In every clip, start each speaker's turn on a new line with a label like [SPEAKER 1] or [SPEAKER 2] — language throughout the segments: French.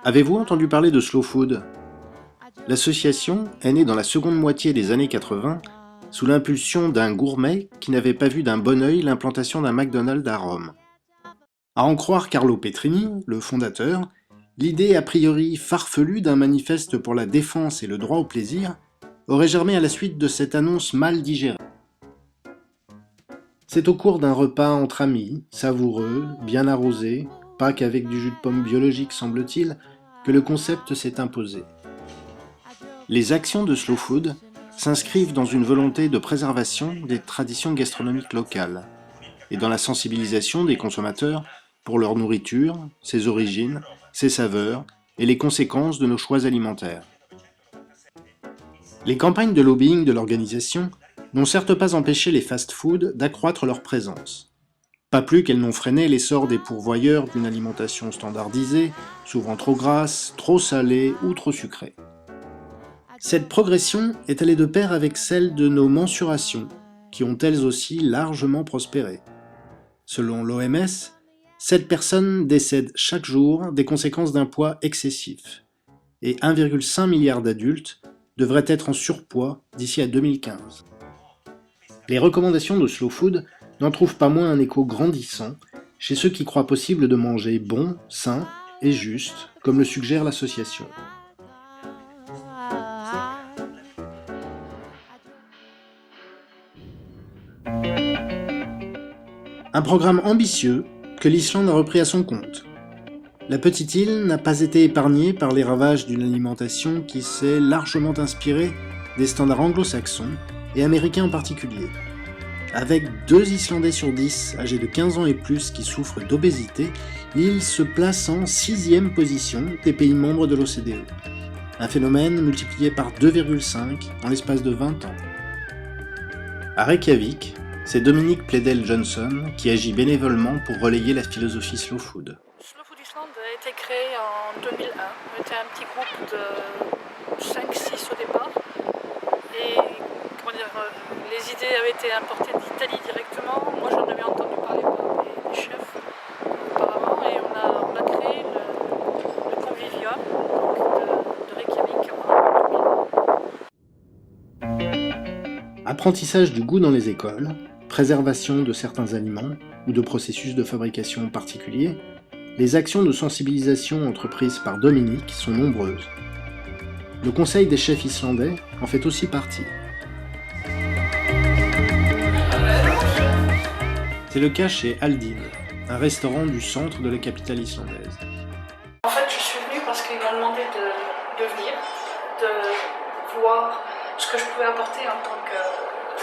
[SPEAKER 1] Avez-vous entendu parler de Slow Food? L'association est née dans la seconde moitié des années 80 sous l'impulsion d'un gourmet qui n'avait pas vu d'un bon œil l'implantation d'un McDonald's à Rome. À en croire Carlo Petrini, le fondateur, l'idée a priori farfelue d'un manifeste pour la défense et le droit au plaisir aurait germé à la suite de cette annonce mal digérée. C'est au cours d'un repas entre amis, savoureux, bien arrosé, pas qu'avec du jus de pomme biologique semble-t-il, que le concept s'est imposé. Les actions de Slow Food s'inscrivent dans une volonté de préservation des traditions gastronomiques locales et dans la sensibilisation des consommateurs pour leur nourriture, ses origines, ses saveurs et les conséquences de nos choix alimentaires. Les campagnes de lobbying de l'organisation n'ont certes pas empêché les fast-foods d'accroître leur présence. Pas plus qu'elles n'ont freiné l'essor des pourvoyeurs d'une alimentation standardisée, souvent trop grasse, trop salée ou trop sucrée. Cette progression est allée de pair avec celle de nos mensurations, qui ont elles aussi largement prospéré. Selon l'OMS, 7 personnes décèdent chaque jour des conséquences d'un poids excessif, et 1,5 milliard d'adultes devraient être en surpoids d'ici à 2015. Les recommandations de Slow Food n'en trouvent pas moins un écho grandissant chez ceux qui croient possible de manger bon, sain et juste, comme le suggère l'association. Un programme ambitieux que l'Islande a repris à son compte. La petite île n'a pas été épargnée par les ravages d'une alimentation qui s'est largement inspirée des standards anglo-saxons et américains en particulier. Avec 2 Islandais sur 10 âgés de 15 ans et plus qui souffrent d'obésité, l'île se place en 6e position des pays membres de l'OCDE. Un phénomène multiplié par 2,5 en l'espace de 20 ans. À Reykjavik, c'est Dominique Pledel-Johnson qui agit bénévolement pour relayer la philosophie Slow Food.
[SPEAKER 2] Slow Food Islande a été créé en 2001. On était un petit groupe de 5-6 au départ. Et les idées avaient été importées d'Italie directement. Moi j'en avais entendu parler par des chefs auparavant. Et on a créé le Convivia de Reykjavik en 2001.
[SPEAKER 1] Apprentissage du goût dans les écoles, préservation de certains aliments ou de processus de fabrication particuliers, les actions de sensibilisation entreprises par Dominique sont nombreuses. Le Conseil des chefs islandais en fait aussi partie. C'est le cas chez Aldin, un restaurant du centre de la capitale islandaise.
[SPEAKER 2] En fait, je suis venue parce qu'ils m'ont demandé de venir, de voir ce que je pouvais apporter en tant que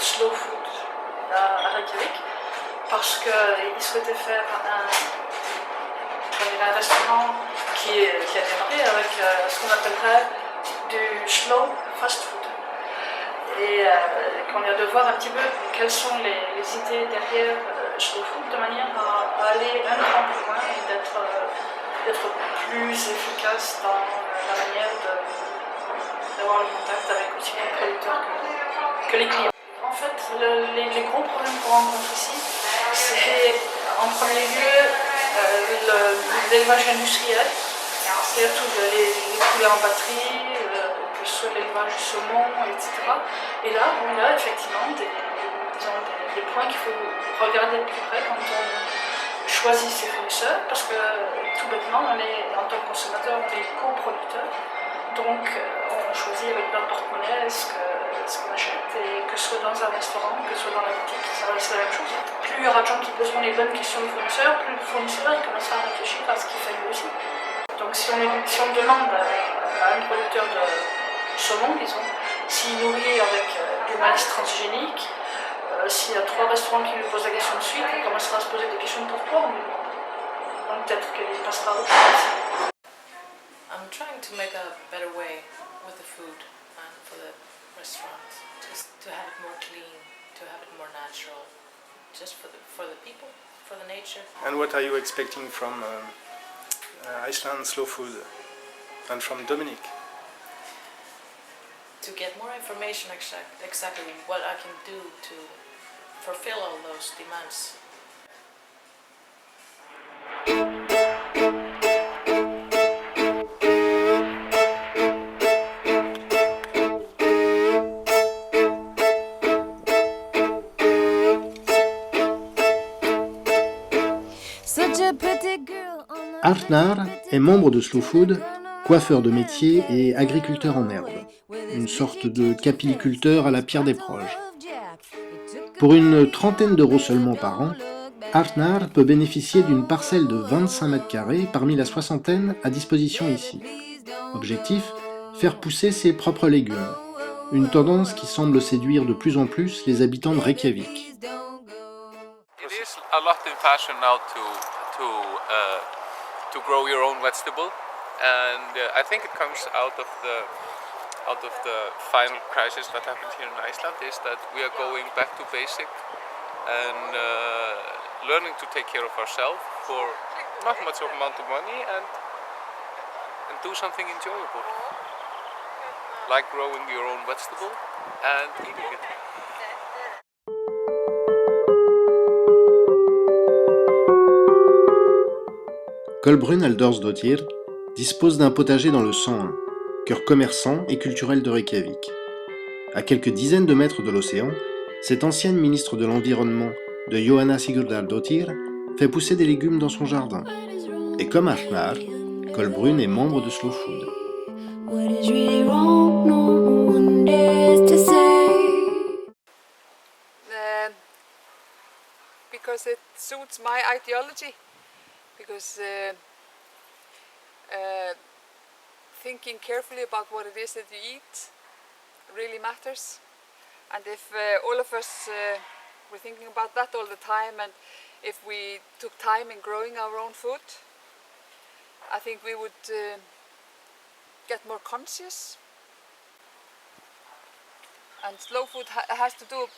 [SPEAKER 2] slow food à Reykjavik, parce qu'ils souhaitaient faire un restaurant qui a démarré avec ce qu'on appellerait du slow fast food. Et qu'on a de voir un petit peu quelles sont les idées derrière slow food, de manière à aller un cran plus loin et d'être plus efficace dans la manière d'avoir le contact avec aussi les producteurs que les clients. En fait, les gros problèmes qu'on rencontre ici, c'est en premier lieu l'élevage industriel, c'est-à-dire tous les poulets en batterie, que ce soit l'élevage du saumon, etc. Et là, on a effectivement des points qu'il faut regarder de plus près quand on choisit ses fournisseurs, parce que tout bêtement, en tant que consommateur, on est coproducteur. Donc on choisit avec notre porte-monnaie ce qu'on achète, et que ce soit dans un restaurant, que ce soit dans la boutique, ça reste la même chose. Plus il y aura de gens qui poseront les bonnes questions aux fournisseurs, plus le fournisseur il commencera à réfléchir à ce qu'il fait lui aussi. Donc si on demande à un producteur de saumon, disons, s'il nourrit avec du maïs transgénique, s'il y a 3 restaurants qui lui posent la question de suite, il commencera à se poser des questions de pourquoi on lui demande. Donc peut-être qu'il passera à autre chose.
[SPEAKER 3] I'm trying to make a better way with the food and for the restaurants, just to have it more clean, to have it more natural, just for the people, for the nature.
[SPEAKER 1] And what are you expecting from Iceland Slow Food and from Dominic?
[SPEAKER 3] To get more information exactly what I can do to fulfill all those demands.
[SPEAKER 1] Arnar est membre de Slow Food, coiffeur de métier et agriculteur en herbe, une sorte de capilliculteur à la Pierre des Proges. Pour une trentaine d'euros seulement par an, Arnar peut bénéficier d'une parcelle de 25 mètres carrés parmi la soixantaine à disposition ici. Objectif, faire pousser ses propres légumes, une tendance qui semble séduire de plus en plus les habitants de Reykjavik.
[SPEAKER 4] It is a lot in fashion now to grow your own vegetable, and I think it comes out of the final crisis that happened here in Iceland, is that we are going back to basic and learning to take care of ourselves for not much of amount of money and do something enjoyable, like growing your own vegetable and eating it.
[SPEAKER 1] Kolbrun Aldersdottir dispose d'un potager dans le 101, cœur commerçant et culturel de Reykjavik. À quelques dizaines de mètres de l'océan, cette ancienne ministre de l'Environnement de Johanna Sigurdardóttir fait pousser des légumes dans son jardin. Et comme Arnar, Kolbrun est membre de Slow Food.
[SPEAKER 5] Because it suits my ideology. Because thinking carefully about what it is that you eat really matters. And if all of us were thinking about that all the time, and if we took time in growing our own food, I think we would get more conscious. And slow food has to do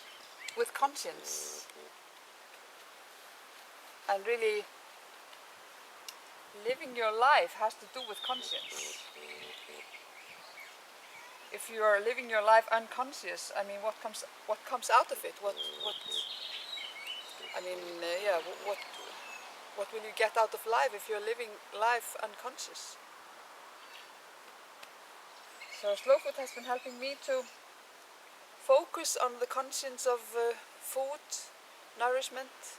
[SPEAKER 5] with conscience. And really, living your life has to do with conscience. If you are living your life unconscious, I mean, what comes out of it? What will you get out of life if you're living life unconscious? So slow food has been helping me to focus on the conscience of food, nourishment,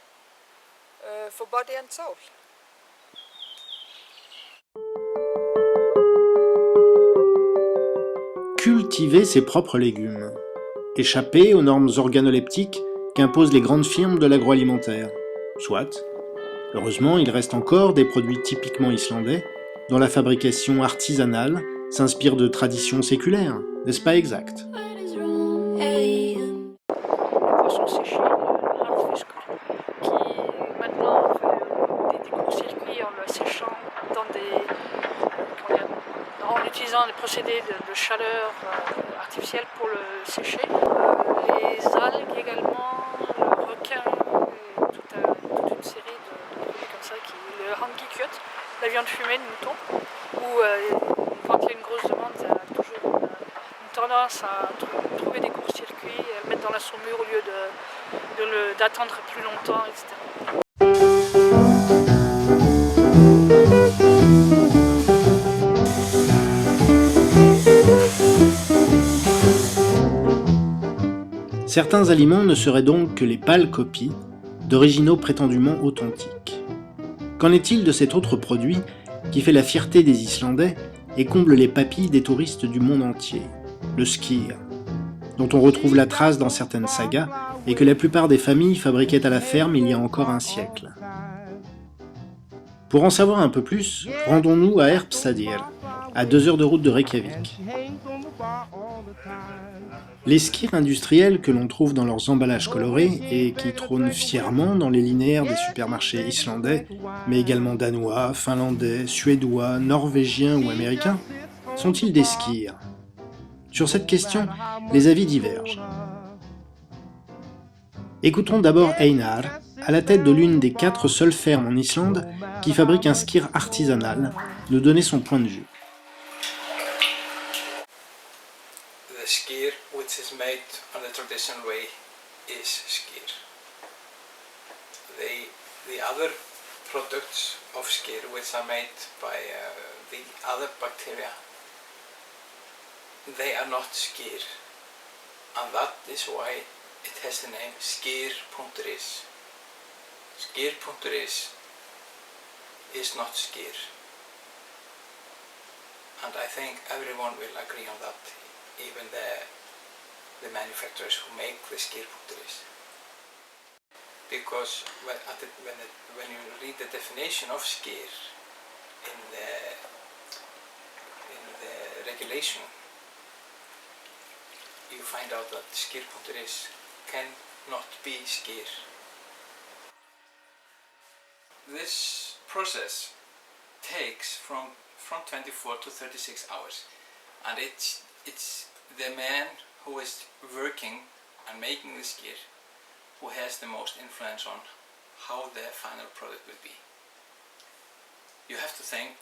[SPEAKER 5] for body and soul.
[SPEAKER 1] Cultiver ses propres légumes. Échapper aux normes organoleptiques qu'imposent les grandes firmes de l'agroalimentaire. Soit. Heureusement, il reste encore des produits typiquement islandais, dont la fabrication artisanale s'inspire de traditions séculaires, n'est-ce pas exact?
[SPEAKER 2] Les poissons séchés, le harfiskar, qui maintenant fait des courts-circuits en le séchant en utilisant des procédés de chaleur artificielle pour le sécher. Les algues également, le requin, toute une série de produits comme ça, le hangikjöt, la viande fumée de mouton, où quand il y a une grosse demande, il y a toujours une tendance à trouver des courts-circuits, à le mettre dans la saumure au lieu d'attendre plus longtemps, etc.
[SPEAKER 1] Certains aliments ne seraient donc que les pâles copies d'originaux prétendument authentiques. Qu'en est-il de cet autre produit qui fait la fierté des Islandais et comble les papilles des touristes du monde entier, le skyr, dont on retrouve la trace dans certaines sagas et que la plupart des familles fabriquaient à la ferme il y a encore un siècle. Pour en savoir un peu plus, rendons-nous à Herpstadir, à 2 heures de route de Reykjavik. Les skyrs industriels que l'on trouve dans leurs emballages colorés et qui trônent fièrement dans les linéaires des supermarchés islandais, mais également danois, finlandais, suédois, norvégiens ou américains, sont-ils des skyrs? Sur cette question, les avis divergent. Écoutons d'abord Einar, à la tête de l'une des 4 seules fermes en Islande qui fabrique un skyr artisanal, nous donner son point de vue.
[SPEAKER 4] The skyr which is made on the traditional way is skyr. The other products of skyr which are made by the other bacteria, they are not skyr, and that is why it has the name skyr.is. Skyr.is
[SPEAKER 6] is not skyr. And I think everyone will agree on that, even the manufacturers who make the skyr.is. Because when you read the definition of skyr in the regulation, you find out that skyr.is cannot be skyr. This process takes from 24 to 36 hours, and it's the man who is working and making the skyr who has the most influence on how the final product will be. You have to think,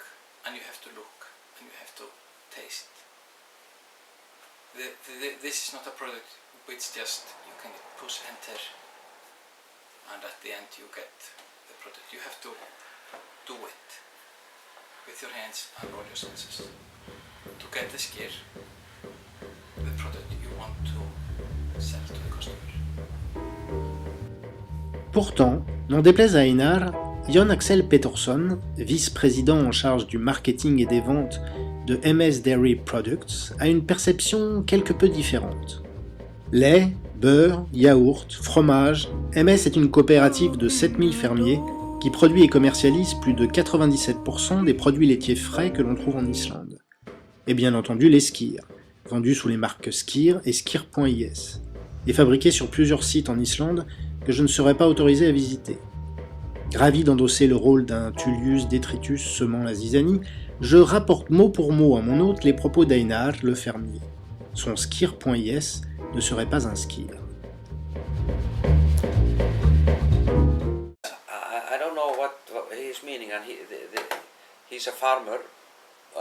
[SPEAKER 6] and you have to look, and you have to taste. This is not a product which just you can push enter and at the end you get the product. You have to do it with your hands and all your senses to get the skyr, the product you want to sell to the customer.
[SPEAKER 1] Pourtant, n'en déplaise à Einar, Jon Axel Peterson, vice-président en charge du marketing et des ventes de MS Dairy Products, a une perception quelque peu différente. Lait, beurre, yaourt, fromage, MS est une coopérative de 7000 fermiers qui produit et commercialise plus de 97% des produits laitiers frais que l'on trouve en Islande. Et bien entendu les skyrs, vendus sous les marques Skyr et Skyr.is, et fabriqués sur plusieurs sites en Islande que je ne serais pas autorisé à visiter. Ravi d'endosser le rôle d'un Tullius Detritus semant la zizanie, je rapporte mot pour mot à mon hôte les propos d'Einar, le fermier. Son Skyr.is ne serait pas un skyr.
[SPEAKER 7] I don't know what he's meaning, and he's a farmer,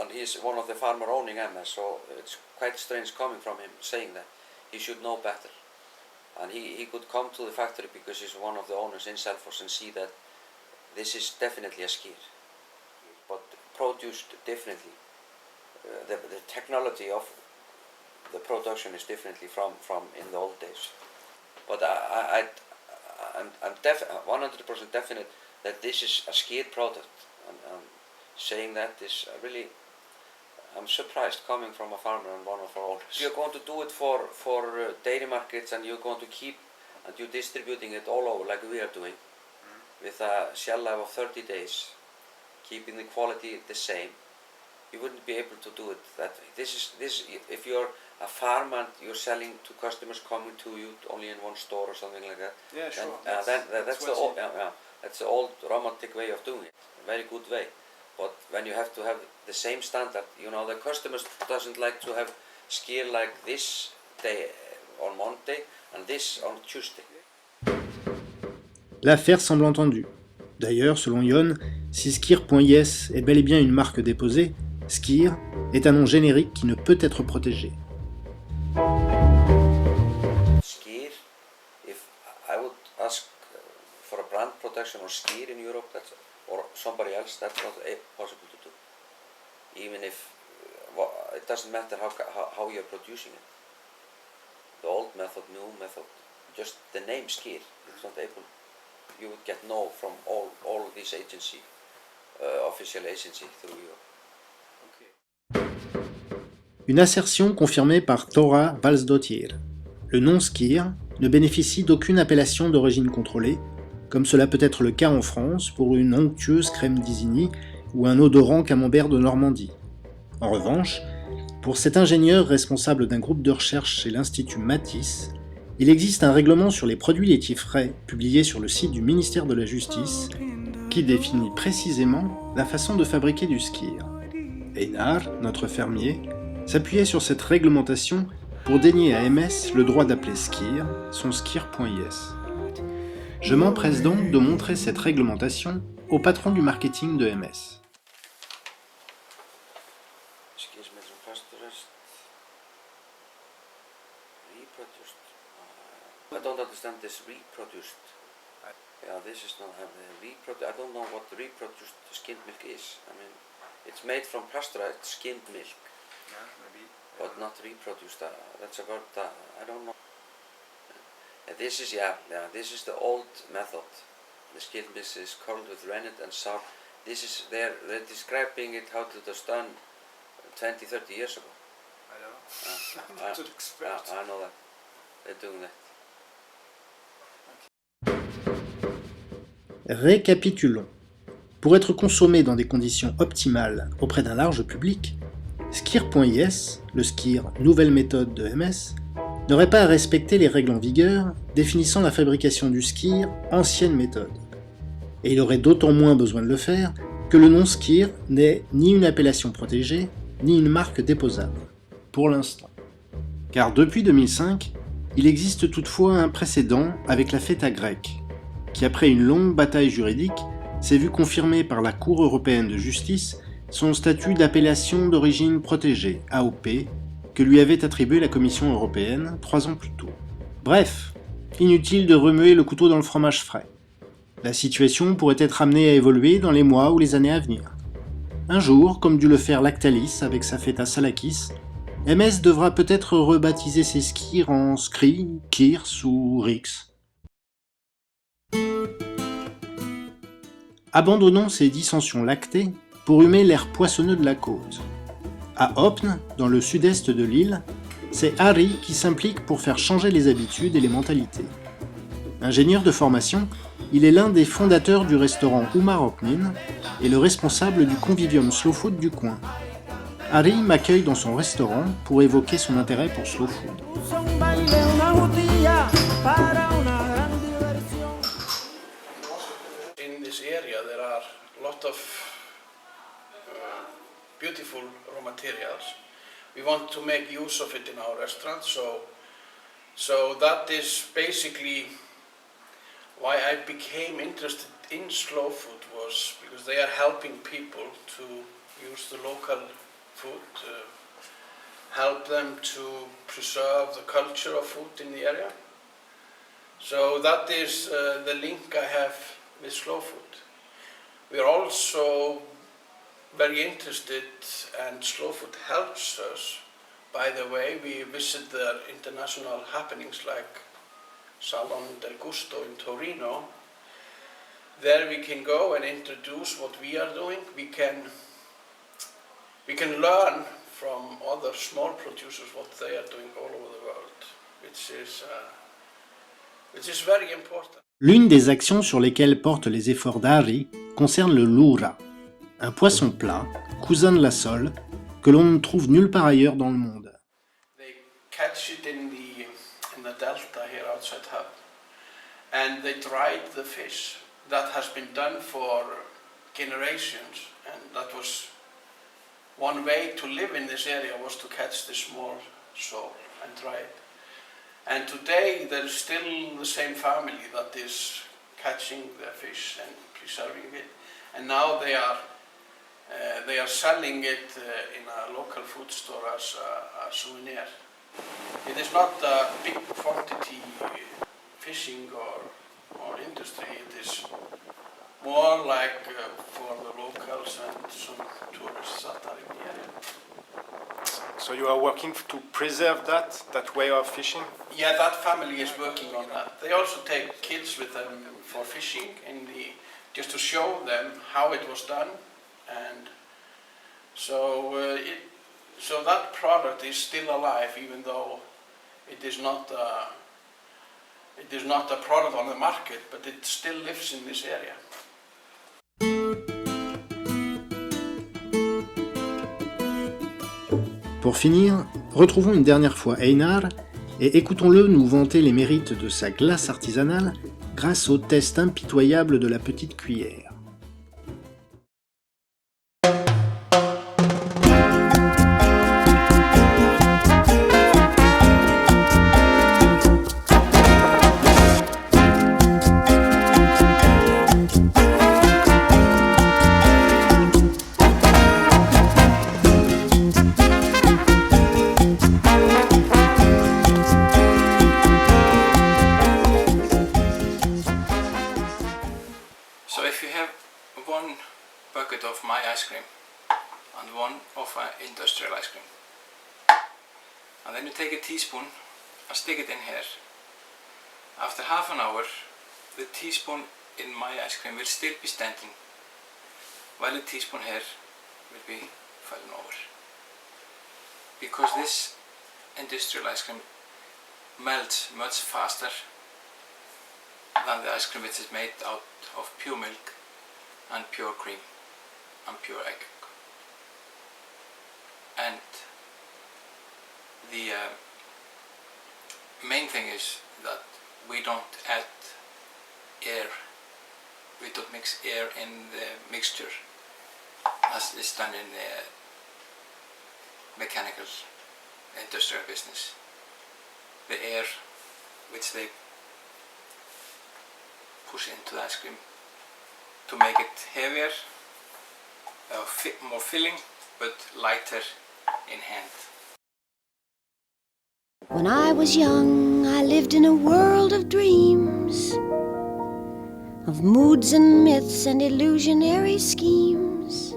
[SPEAKER 7] and he's one of the farmer owning MS, so it's quite strange coming from him saying that. He should know better. And he could come to the factory because he's one of the owners in Selfoss and see that this is definitely a skyr, but produced differently. The technology of the production is differently from in the old days. But I'm 100% definite that this is a skyr product. And saying that is really, I'm surprised coming from a farmer and one of our owners. You're going to do it for dairy markets, and you're going to keep and you're distributing it all over like we are doing, with a shelf life of 30 days, keeping the quality the same. You wouldn't be able to do it that way. This if you're a farm and you're selling to customers coming to you only in one store or something like that.
[SPEAKER 6] Yeah, sure.
[SPEAKER 7] That's the old romantic way of doing it. A very good way. But when you have to have the same standard, you know, the customers doesn't like to have skyr like this day on Monday and this on Tuesday.
[SPEAKER 1] L'affaire semble entendue. D'ailleurs, selon Jon, si Skyr.is est bel et bien une marque déposée, Skyr est un nom générique qui ne peut être protégé.
[SPEAKER 7] Skyr, if I would ask for a brand protection on skyr in Europe, or somebody else, that's not possible to do. Even if it doesn't matter how you're producing it. The old method, new method, just the name skyr, it's not able. You would get no from all of these agency, official agency through Europe.
[SPEAKER 1] Une assertion confirmée par Thora Valsdottir. Le nom Skyr ne bénéficie d'aucune appellation d'origine contrôlée, comme cela peut être le cas en France pour une onctueuse crème d'Isigny ou un odorant camembert de Normandie. En revanche, pour cet ingénieur responsable d'un groupe de recherche chez l'Institut Matisse, il existe un règlement sur les produits laitiers frais publié sur le site du ministère de la Justice qui définit précisément la façon de fabriquer du skyr. Einar, notre fermier, s'appuyait sur cette réglementation pour dénier à MS le droit d'appeler skyr son Skyr.is. Je m'empresse donc de montrer cette réglementation au patron du marketing de MS.
[SPEAKER 7] I don't understand this reproduced. Yeah, this is not reproduced. I don't know what reproduced skimmed milk is. I mean, it's made from pasteurized skimmed milk.
[SPEAKER 6] Yeah, maybe.
[SPEAKER 7] But not reproduced. That's a word I don't know. This is the old method. The skimmed milk is curdled with rennet and sour This is they're describing it how it was done 20, 30 years ago.
[SPEAKER 6] I don't know. I'm
[SPEAKER 7] I
[SPEAKER 6] not an expert.
[SPEAKER 7] I know that. They're doing that.
[SPEAKER 1] Récapitulons. Pour être consommé dans des conditions optimales auprès d'un large public, Skir.is, le Skir nouvelle méthode de MS, n'aurait pas à respecter les règles en vigueur définissant la fabrication du Skir ancienne méthode. Et il aurait d'autant moins besoin de le faire que le nom Skir n'est ni une appellation protégée, ni une marque déposable, pour l'instant. Car depuis 2005, il existe toutefois un précédent avec la Feta grecque, qui après une longue bataille juridique, s'est vu confirmer par la Cour européenne de justice son statut d'appellation d'origine protégée, AOP, que lui avait attribué la Commission européenne 3 ans plus tôt. Bref, inutile de remuer le couteau dans le fromage frais. La situation pourrait être amenée à évoluer dans les mois ou les années à venir. Un jour, comme dut le faire Lactalis avec sa Feta Salakis, MS devra peut-être rebaptiser ses skirs en Skri, Kirs ou Rix. Abandonnons ces dissensions lactées pour humer l'air poissonneux de la cause. À Opn, dans le sud-est de l'île, c'est Harry qui s'implique pour faire changer les habitudes et les mentalités. Ingénieur de formation, il est l'un des fondateurs du restaurant Umar Opnin et le responsable du convivium slow food du coin. Harry m'accueille dans son restaurant pour évoquer son intérêt pour slow food.
[SPEAKER 8] In this area there are a lot of beautiful raw materials. We want to make use of it in our restaurant, so that is basically why I became interested in slow food, was because they are helping people to use the local food, help them to preserve the culture of food in the area. So that is the link I have with slow food. We are also very interested, and slow food helps us. By the way, we visit the international happenings like Salon del Gusto in Torino. There we can go and introduce what we are doing. We can learn from other small producers what they are doing all over the world, which is very important.
[SPEAKER 1] L'une des actions sur lesquelles portent les efforts d'Harry concerne le lura, un poisson plat, cousin de la sole, que l'on ne trouve nulle part ailleurs dans le monde.
[SPEAKER 8] They catch it in the delta here outside Hub, and they dried the fish. That has been done for generations, and that was one way to live in this area, was to catch the small sole and dry it. And today there is still the same family that is catching the fish and preserving it, and now they are selling it in a local food store as a souvenir. It is not a big quantity fishing or industry. It is more like for the locals and some tourists that are in the area.
[SPEAKER 9] So you are working to preserve that way of fishing?
[SPEAKER 8] Yeah, that family is working on that. They also take kids with them for fishing, just to show them how it was done, and so that product is still alive, even though it is not a product on the market, but it still lives in this area.
[SPEAKER 1] Pour finir, retrouvons une dernière fois Einar et écoutons-le nous vanter les mérites de sa glace artisanale grâce au test impitoyable de la petite cuillère.
[SPEAKER 6] So if you have one bucket of my ice cream and one of industrial ice cream, and then you take a teaspoon and stick it in here, after half an hour the teaspoon in my ice cream will still be standing, while a teaspoon here will be falling over. Because this industrial ice cream melts much faster than the ice cream which is made out of pure milk and pure cream and pure egg. And the main thing is that we don't add air, we don't mix air in the mixture as is done in the mechanical industrial business. The air which they push into the ice cream to make it heavier, more filling, but lighter in hand.
[SPEAKER 10] When I was young, I lived in a world of dreams, of moods and myths and illusionary schemes.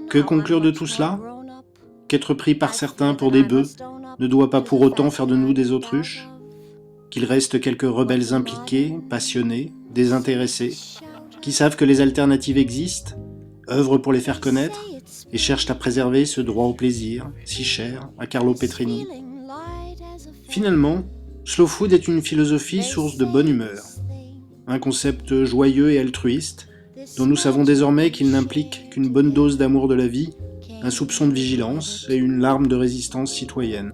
[SPEAKER 1] Que conclure de tout cela? Qu'être pris par certains pour des bœufs ne doit pas pour autant faire de nous des autruches? Qu'il reste quelques rebelles impliqués, passionnés, désintéressés, qui savent que les alternatives existent, œuvrent pour les faire connaître et cherchent à préserver ce droit au plaisir, si cher à Carlo Petrini. Finalement, Slow Food est une philosophie source de bonne humeur, un concept joyeux et altruiste, dont nous savons désormais qu'il n'implique qu'une bonne dose d'amour de la vie, un soupçon de vigilance et une larme de résistance citoyenne.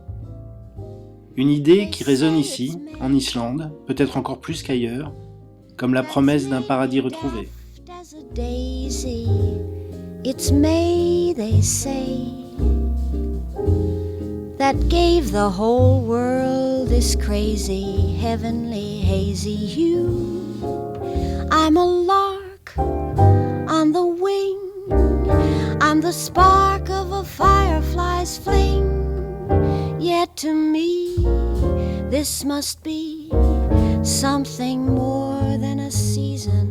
[SPEAKER 1] Une idée qui résonne ici, en Islande, peut-être encore plus qu'ailleurs, comme la promesse d'un paradis retrouvé.
[SPEAKER 10] It's May, they say, that gave the whole world this crazy, heavenly, hazy hue. I'm a lark on the wing, I'm the spark of a firefly's fling. Yet to me, this must be something more than a season